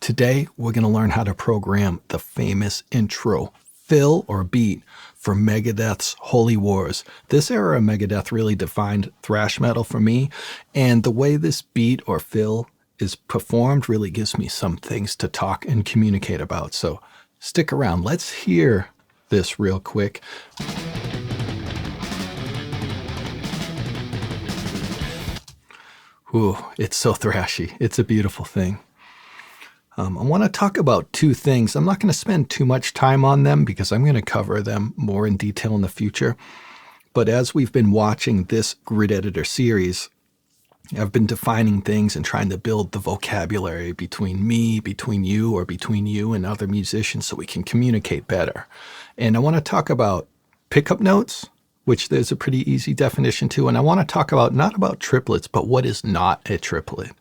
Today, we're going to learn how to program the famous intro, fill or beat, for Megadeth's Holy Wars. This era of Megadeth really defined thrash metal for me, and the way this beat or fill is performed really gives me some things to talk and communicate about. So stick around. Let's hear this real quick. Ooh, it's so thrashy. It's a beautiful thing. I want to talk about two things. I'm not going to spend too much time on them because I'm going to cover them more in detail in the future. But as we've been watching this grid editor series, I've been defining things and trying to build the vocabulary between me, between you, or between you and other musicians so we can communicate better. And I want to talk about pickup notes, which there's a pretty easy definition to. And I want to talk about not about triplets, but what is not a triplet.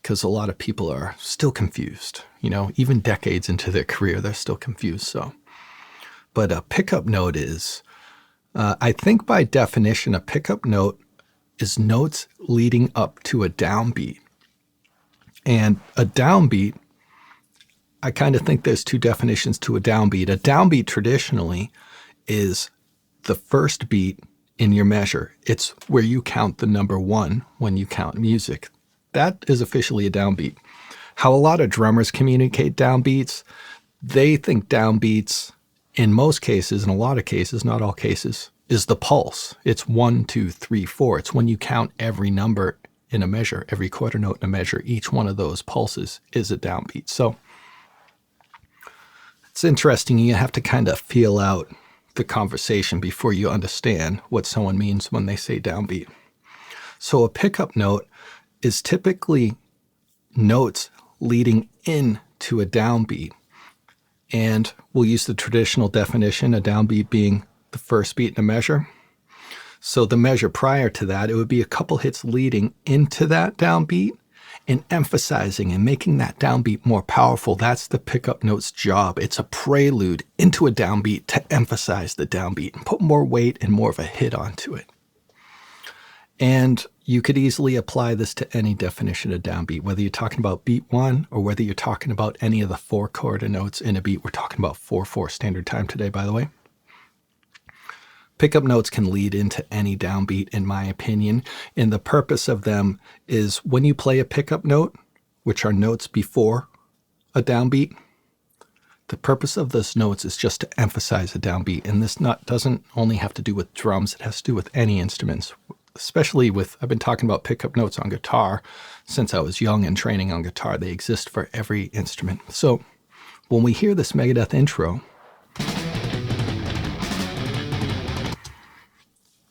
Because a lot of people are still confused, even decades into their career, they're still confused. But a pickup note is, I think by definition, a pickup note is notes leading up to a downbeat. And a downbeat, I kind of think there's two definitions to a downbeat. A downbeat traditionally is the first beat in your measure. It's where you count the number one when you count music. That is officially a downbeat. How a lot of drummers communicate downbeats, they think downbeats, in most cases, in a lot of cases, not all cases, is the pulse. It's 1, 2, 3, 4. It's when you count every number in a measure, every quarter note in a measure. Each one of those pulses is a downbeat. So it's interesting. You have to kind of feel out the conversation before you understand what someone means when they say downbeat. So a pickup note is typically notes leading into a downbeat. And we'll use the traditional definition, a downbeat being the first beat in a measure. So the measure prior to that, it would be a couple hits leading into that downbeat and emphasizing and making that downbeat more powerful. That's the pickup note's job. It's a prelude into a downbeat to emphasize the downbeat and put more weight and more of a hit onto it. And you could easily apply this to any definition of downbeat, whether you're talking about beat one or whether you're talking about any of the four quarter notes in a beat. We're talking about 4/4 standard time today, by the way. Pickup notes can lead into any downbeat, in my opinion. And the purpose of them is when you play a pickup note, which are notes before a downbeat, the purpose of those notes is just to emphasize a downbeat. And this doesn't only have to do with drums. It has to do with any instruments. Especially I've been talking about pickup notes on guitar since I was young and training on guitar. They exist for every instrument. So when we hear this Megadeth intro,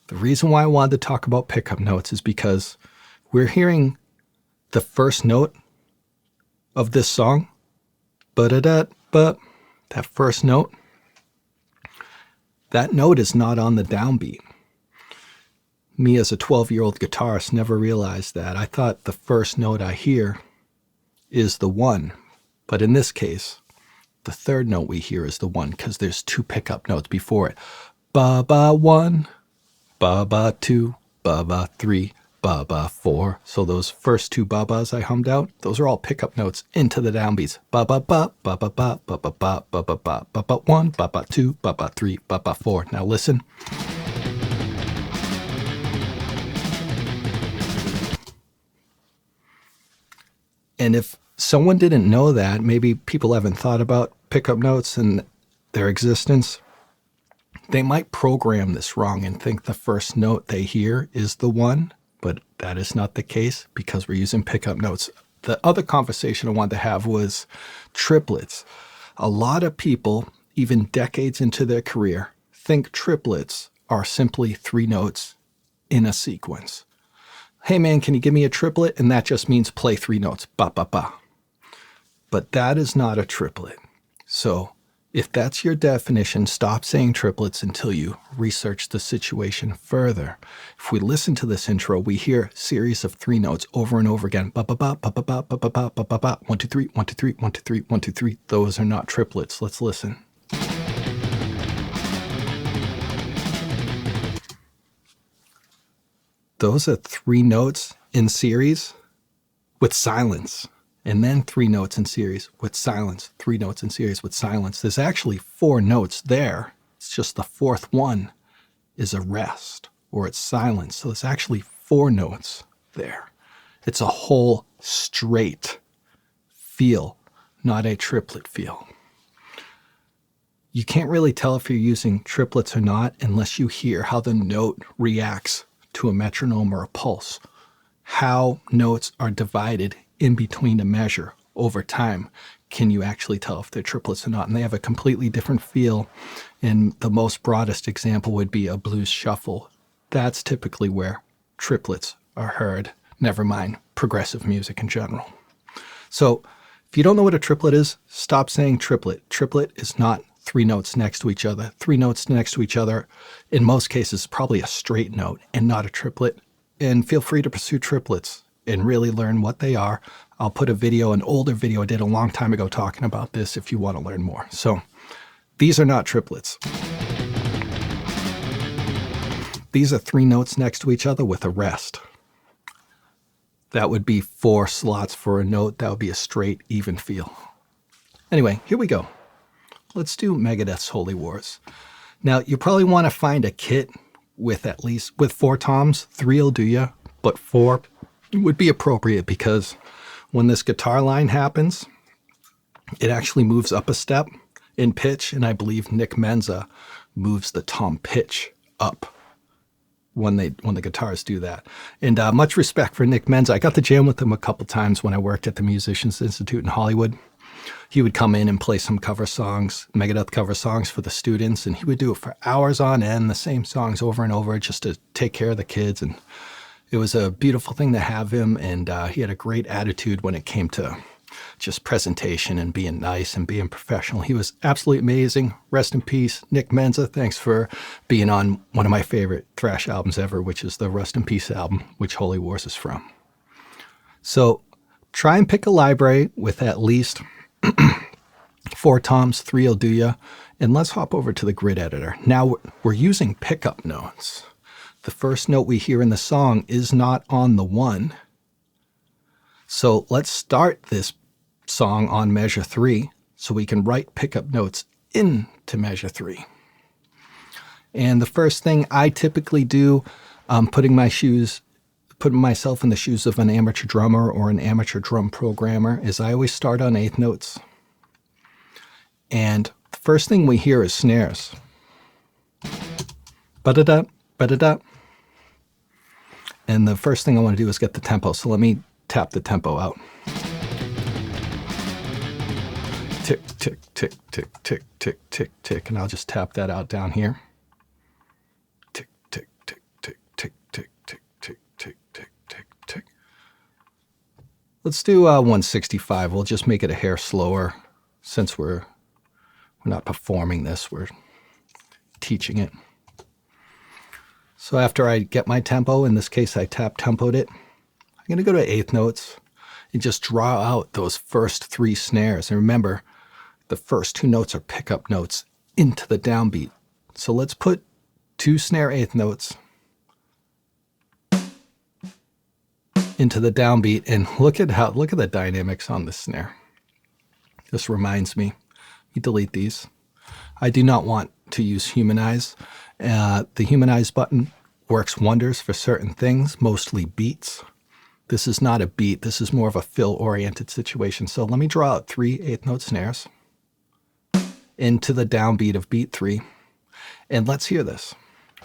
the reason why I wanted to talk about pickup notes is because we're hearing the first note of this song, ba-da-da-ba, that first note. That note is not on the downbeat. Me as a 12-year-old guitarist never realized that. I thought the first note I hear is the one. But in this case, the third note we hear is the one because there's two pickup notes before it. Ba-ba 1, ba-ba 2, ba-ba 3, ba-ba 4. So those first two ba-bas I hummed out, those are all pickup notes into the downbeats. Ba-ba-ba, ba-ba-ba, ba-ba-ba, ba-ba-ba, ba-ba 1, ba-ba 2, ba-ba 3, ba-ba 4. Now listen. And if someone didn't know that, maybe people haven't thought about pickup notes and their existence, they might program this wrong and think the first note they hear is the one, but that is not the case because we're using pickup notes. The other conversation I wanted to have was triplets. A lot of people, even decades into their career, think triplets are simply three notes in a sequence. Hey man, can you give me a triplet? And that just means play three notes, ba, ba, ba. But that is not a triplet. So if that's your definition, stop saying triplets until you research the situation further. If we listen to this intro, we hear a series of three notes over and over again. Ba, ba, ba, ba, ba, ba, ba, ba, ba, ba, ba, ba. 1, 2, 3, 1, 2, 3, 1, 2, 3, 1, 2, 3. Those are not triplets. Let's listen. Those are three notes in series with silence. and then 3 notes in series with silence, 3 notes in series with silence. There's actually 4 notes there. It's just the 4th one is a rest or it's silence. So there's actually 4 notes there. It's a whole straight feel, not a triplet feel. You can't really tell if you're using triplets or not unless you hear how the note reacts to a metronome or a pulse, how notes are divided in between a measure over time. Can you actually tell if they're triplets or not? And they have a completely different feel. And the most broadest example would be a blues shuffle. That's typically where triplets are heard, never mind progressive music in general. So if you don't know what a triplet is, stop saying triplet. Triplet is not 3 notes next to each other. 3 notes next to each other, in most cases, probably a straight note and not a triplet. And feel free to pursue triplets and really learn what they are. I'll put a video, an older video I did a long time ago talking about this if you want to learn more. So these are not triplets. These are 3 notes next to each other with a rest. That would be 4 slots for a note. That would be a straight, even feel. Anyway, here we go. Let's do Megadeth's Holy Wars. Now, you probably want to find a kit with 4 toms. 3 will do you, but 4 would be appropriate because when this guitar line happens, it actually moves up a step in pitch, and I believe 𝗪𝗔𝗡𝗧𝗪 moves the tom pitch up when the guitars do that. And much respect for 𝗪𝗔𝗡𝗧. I got to jam with him a couple times when I worked at the Musicians Institute in Hollywood. He would come in and play some cover songs, Megadeth cover songs for the students, and he would do it for hours on end, the same songs over and over just to take care of the kids. And it was a beautiful thing to have him, and he had a great attitude when it came to just presentation and being nice and being professional. He was absolutely amazing. Rest in peace, 𝗪𝗔𝗡𝗧𝗪. Thanks for being on one of my favorite thrash albums ever, which is the Rest in Peace album, which Holy Wars is from. So try and pick a library with at least 4 toms, 3 will do ya, and let's hop over to the grid editor. Now we're using pickup notes. The first note we hear in the song is not on the 1. So let's start this song on measure 3 so we can write pickup notes into measure 3. And the first thing I typically do, putting myself in the shoes of an amateur drummer or an amateur drum programmer, is I always start on 8th notes. And the first thing we hear is snares. Ba-da-da, ba-da-da. And the first thing I want to do is get the tempo. So let me tap the tempo out. Tick, tick, tick, tick, tick, tick, tick, tick. And I'll just tap that out down here. Tick, tick, tick, tick, tick, tick, tick, tick, tick, tick, tick, tick. Let's do 165. We'll just make it a hair slower since we're not performing this, we're teaching it. So after I get my tempo, in this case I tempoed it, I'm going to go to 8th notes and just draw out those first 3 snares. And remember, the first 2 notes are pickup notes into the downbeat. So let's put 2 snare 8th notes into the downbeat, and look at the dynamics on the snare. This reminds me, you delete these. I do not want to use humanize. The humanize button works wonders for certain things, mostly beats. This is not a beat. This is more of a fill-oriented situation. So let me draw out 3 8th note snares into the downbeat of beat 3. And let's hear this.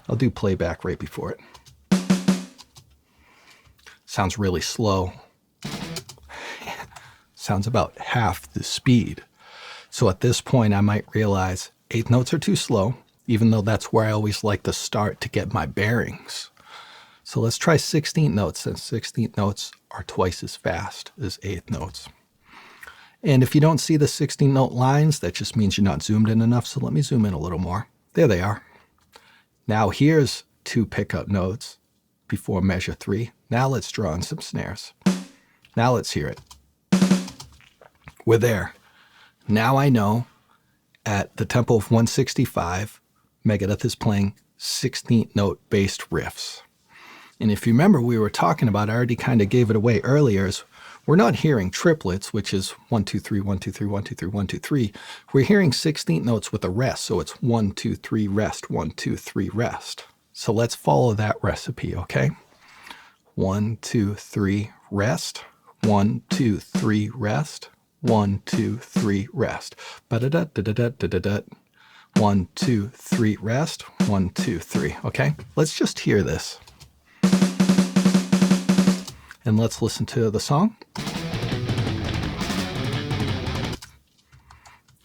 I'll do playback right before it. Sounds really slow. Sounds about half the speed. So at this point, I might realize 8th notes are too slow, even though that's where I always like to start to get my bearings. So let's try 16th notes, since 16th notes are twice as fast as 8th notes. And if you don't see the 16th note lines, that just means you're not zoomed in enough. So let me zoom in a little more. There they are. Now here's 2 pickup notes before measure 3. Now let's draw in some snares. Now let's hear it. We're there. Now I know at the tempo of 165, Megadeth is playing 16th note based riffs. And if you remember, we were talking about, I already kind of gave it away earlier, is we're not hearing triplets, which is 1, 2, 3, 1, 2, 3, 1, 2, 3, 1, 2, 3. We're hearing 16th notes with a rest. So it's 1, 2, 3, rest, 1, 2, 3, rest. So let's follow that recipe, okay? 1, 2, 3, rest. 1, 2, 3, rest. 1, 2, 3, rest. Ba-da-da-da-da-da-da-da. 1, 2, 3, rest. 1, 2, 3. Okay? Let's just hear this. And let's listen to the song.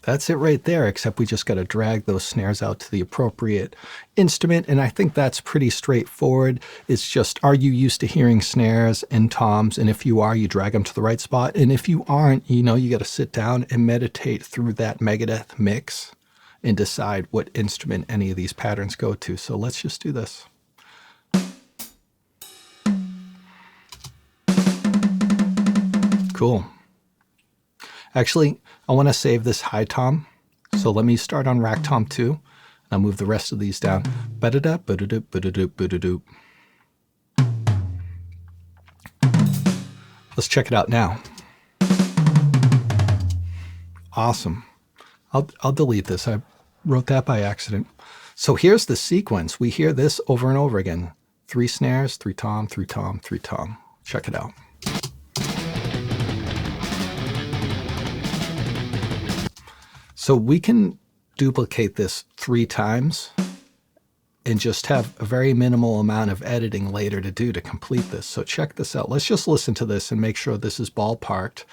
That's it right there, except we just got to drag those snares out to the appropriate instrument. And I think that's pretty straightforward. It's just, are you used to hearing snares and toms? And if you are, you drag them to the right spot. And if you aren't, you know, you got to sit down and meditate through that Megadeth mix and decide what instrument any of these patterns go to. So let's just do this. Cool. Actually, I want to save this high tom. So let me start on rack tom 2. And I'll move the rest of these down. Ba-da-da, ba-da-da, ba-da-da, ba-da-da. Let's check it out now. Awesome. I'll delete this. I wrote that by accident. So here's the sequence. We hear this over and over again. 3 snares, 3 tom, 3 tom, 3 tom. Check it out. So we can duplicate this 3 times and just have a very minimal amount of editing later to do to complete this. So check this out. Let's just listen to this and make sure this is ballparked.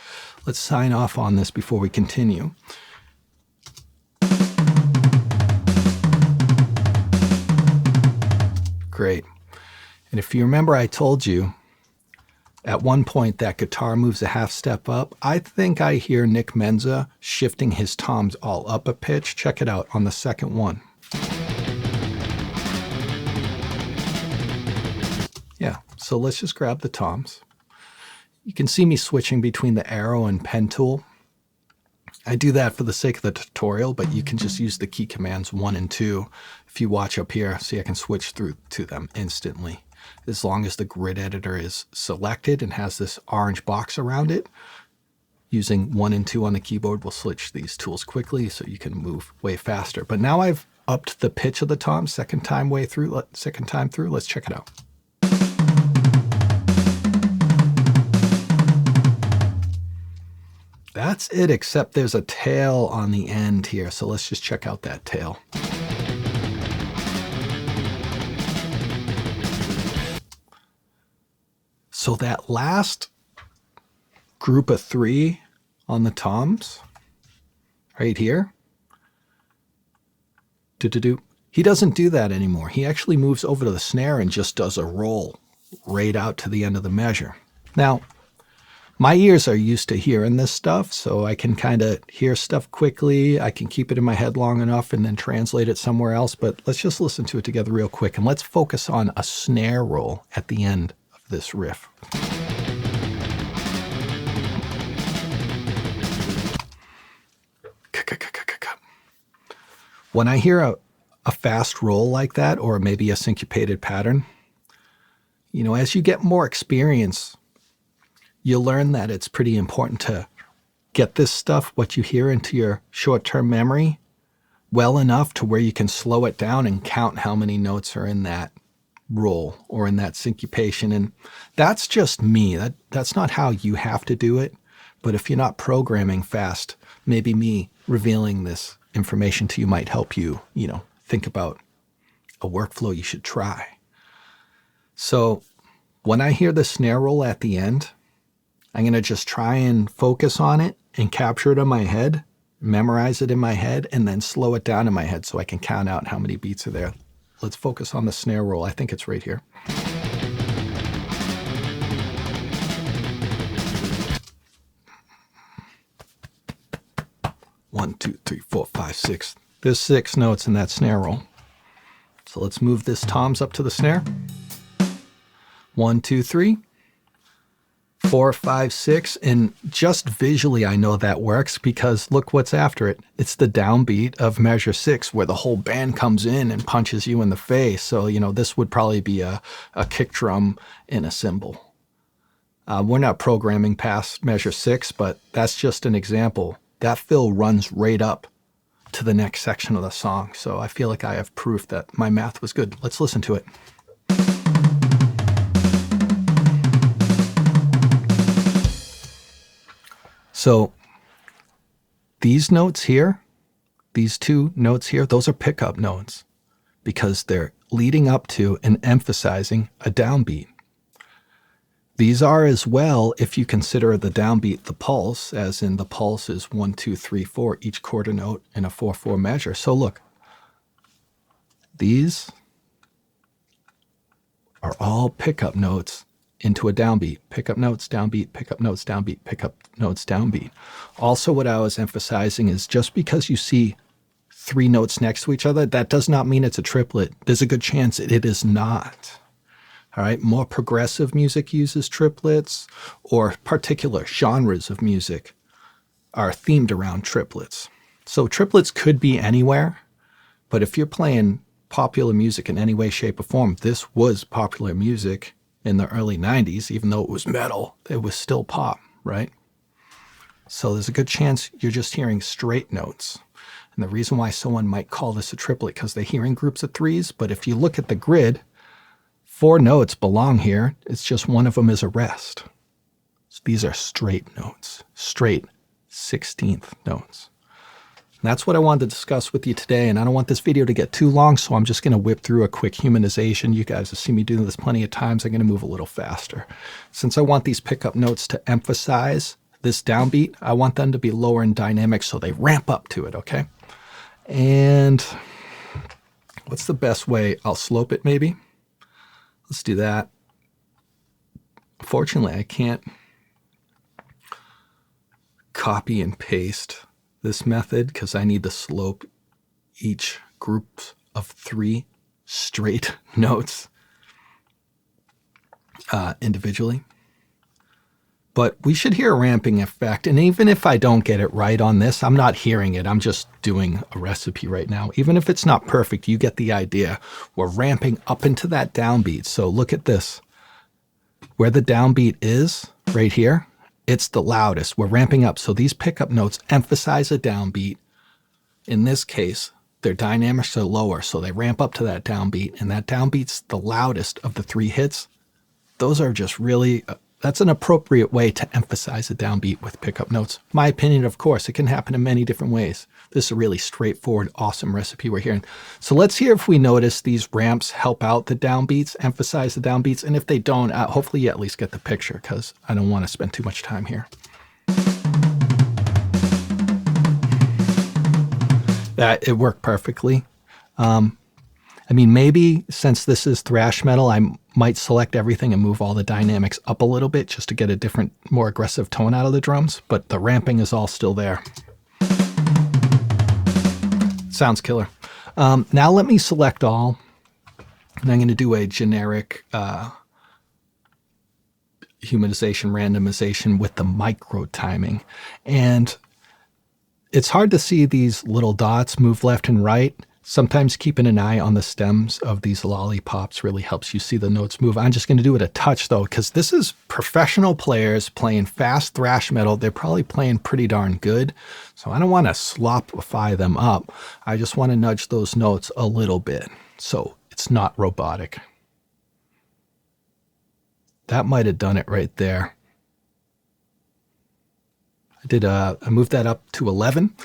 Let's sign off on this before we continue. Great. And if you remember, I told you at one point that guitar moves a half step up. I think I hear 𝗪𝗔𝗡𝗧𝗪 shifting his toms all up a pitch. Check it out on the second one. Yeah, so let's just grab the toms. You can see me switching between the arrow and pen tool. I do that for the sake of the tutorial, but you can just use the key commands 1 and 2. If you watch up here, see I can switch through to them instantly. As long as the grid editor is selected and has this orange box around it, using 1 and 2 on the keyboard will switch these tools quickly so you can move way faster. But now I've upped the pitch of the tom second time through. Let's check it out. That's it, except there's a tail on the end here. So let's just check out that tail. So that last group of 3 on the toms, right here, he doesn't do that anymore. He actually moves over to the snare and just does a roll right out to the end of the measure. Now, my ears are used to hearing this stuff, so I can kind of hear stuff quickly. I can keep it in my head long enough and then translate it somewhere else. But let's just listen to it together real quick. And let's focus on a snare roll at the end of this riff. When I hear a fast roll like that, or maybe a syncopated pattern, you know, as you get more experience, you'll learn that it's pretty important to get this stuff, what you hear, into your short-term memory well enough to where you can slow it down and count how many notes are in that roll or in that syncopation. And that's just me. That's not how you have to do it. But if you're not programming fast, maybe me revealing this information to you might help you, you know, think about a workflow you should try. So when I hear the snare roll at the end, I'm going to just try and focus on it and capture it in my head, memorize it in my head, and then slow it down in my head so I can count out how many beats are there. Let's focus on the snare roll. I think it's right here. One, two, three, four, five, six. There's 6 notes in that snare roll. So let's move this toms up to the snare. 1, 2, 3. 4, 5, 6, and just visually I know that works because look what's after it. It's the downbeat of measure 6 where the whole band comes in and punches you in the face. So, you know, this would probably be a kick drum and a cymbal. We're not programming past measure 6, but that's just an example. That fill runs right up to the next section of the song. So I feel like I have proof that my math was good. Let's listen to it. So these notes here, these two notes here, those are pickup notes because they're leading up to and emphasizing a downbeat. These are as well if you consider the downbeat the pulse, as in the pulse is 1, 2, 3, 4, each quarter note in a 4/4 measure. So look, these are all pickup notes into a downbeat. Pickup notes, downbeat, pickup notes, downbeat, pickup notes, downbeat. Also, what I was emphasizing is just because you see 3 notes next to each other, that does not mean it's a triplet. There's a good chance it is not. All right, more progressive music uses triplets, or particular genres of music are themed around triplets. So triplets could be anywhere, but if you're playing popular music in any way, shape, or form, this was popular music in the early 90s, even though it was metal, it was still pop, right? So there's a good chance you're just hearing straight notes. And the reason why someone might call this a triplet, because they hear in groups of 3s, but if you look at the grid, 4 notes belong here. It's just one of them is a rest. So these are straight notes, straight 16th notes. And that's what I wanted to discuss with you today. And I don't want this video to get too long, so I'm just going to whip through a quick humanization. You guys have seen me do this plenty of times. I'm going to move a little faster. Since I want these pickup notes to emphasize this downbeat, I want them to be lower in dynamics so they ramp up to it, okay? And what's the best way? I'll slope it maybe. Let's do that. Fortunately, I can't copy and paste this method because I need to slope each group of 3 straight notes individually. But we should hear a ramping effect. And even if I don't get it right on this, I'm not hearing it. I'm just doing a recipe right now. Even if it's not perfect, you get the idea. We're ramping up into that downbeat. So look at this. Where the downbeat is, right here, it's the loudest. We're ramping up. So these pickup notes emphasize a downbeat. In this case, their dynamics are lower, so they ramp up to that downbeat. And that downbeat's the loudest of the 3 hits. Those are just really... that's an appropriate way to emphasize a downbeat with pickup notes. My opinion, of course, it can happen in many different ways. This is a really straightforward, awesome recipe we're hearing. So let's hear if we notice these ramps help out the downbeats, emphasize the downbeats. And if they don't, hopefully you at least get the picture because I don't want to spend too much time here. It worked perfectly. I mean, maybe since this is thrash metal, I might select everything and move all the dynamics up a little bit just to get a different, more aggressive tone out of the drums, but the ramping is all still there. Sounds killer. Now let me select all, and I'm going to do a generic humanization, randomization with the micro timing. And it's hard to see these little dots move left and right. Sometimes keeping an eye on the stems of these lollipops really helps you see the notes move. I'm just going to do it a touch, though, because this is professional players playing fast thrash metal. They're probably playing pretty darn good. So I don't want to slopify them up. I just want to nudge those notes a little bit so it's not robotic. That might have done it right there. I moved that up to 11.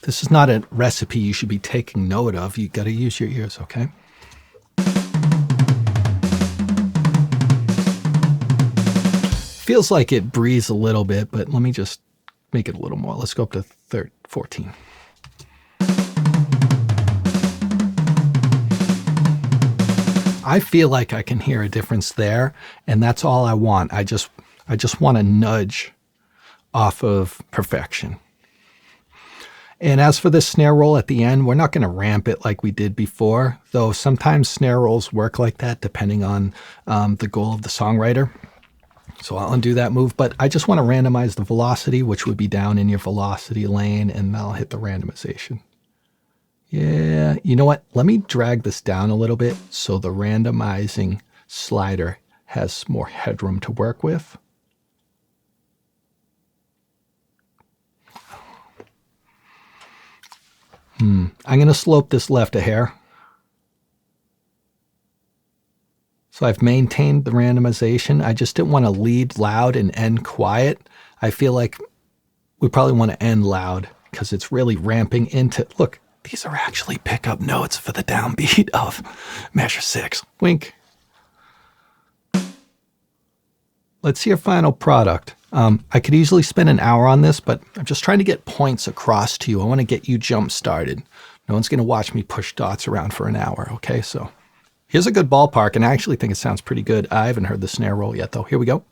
This is not a recipe you should be taking note of. You got to use your ears, okay? Feels like it breathes a little bit, but let me just make it a little more. Let's go up to 14. I feel like I can hear a difference there, and that's all I want. I just want to nudge off of perfection. And as for this snare roll at the end, we're not going to ramp it like we did before, though sometimes snare rolls work like that depending on the goal of the songwriter. So I'll undo that move, but I just want to randomize the velocity, which would be down in your velocity lane, and I'll hit the randomization. Yeah, you know what? Let me drag this down a little bit so the randomizing slider has more headroom to work with. I'm going to slope this left a hair. So I've maintained the randomization. I just didn't want to lead loud and end quiet. I feel like we probably want to end loud because it's really ramping into, look, these are actually pickup notes for the downbeat of measure 6. Wink. Let's see your final product. I could easily spend an hour on this, but I'm just trying to get points across to you. I want to get you jump started. No one's going to watch me push dots around for an hour, okay? So here's a good ballpark, and I actually think it sounds pretty good. I haven't heard the snare roll yet, though. Here we go.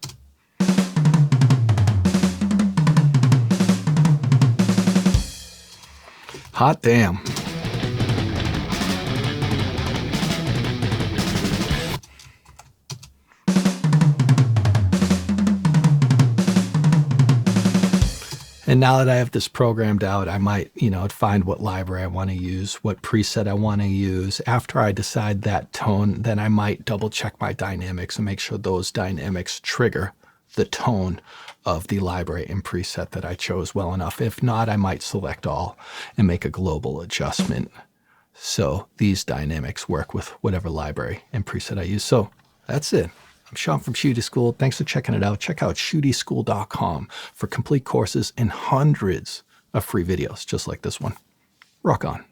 Hot damn. And now that I have this programmed out, I might, find what library I want to use, what preset I want to use. After I decide that tone, then I might double check my dynamics and make sure those dynamics trigger the tone of the library and preset that I chose well enough. If not, I might select all and make a global adjustment so these dynamics work with whatever library and preset I use. So that's it. I'm Sean from Shootie School. Thanks for checking it out. Check out ShootieSchool.com for complete courses and hundreds of free videos just like this one. Rock on.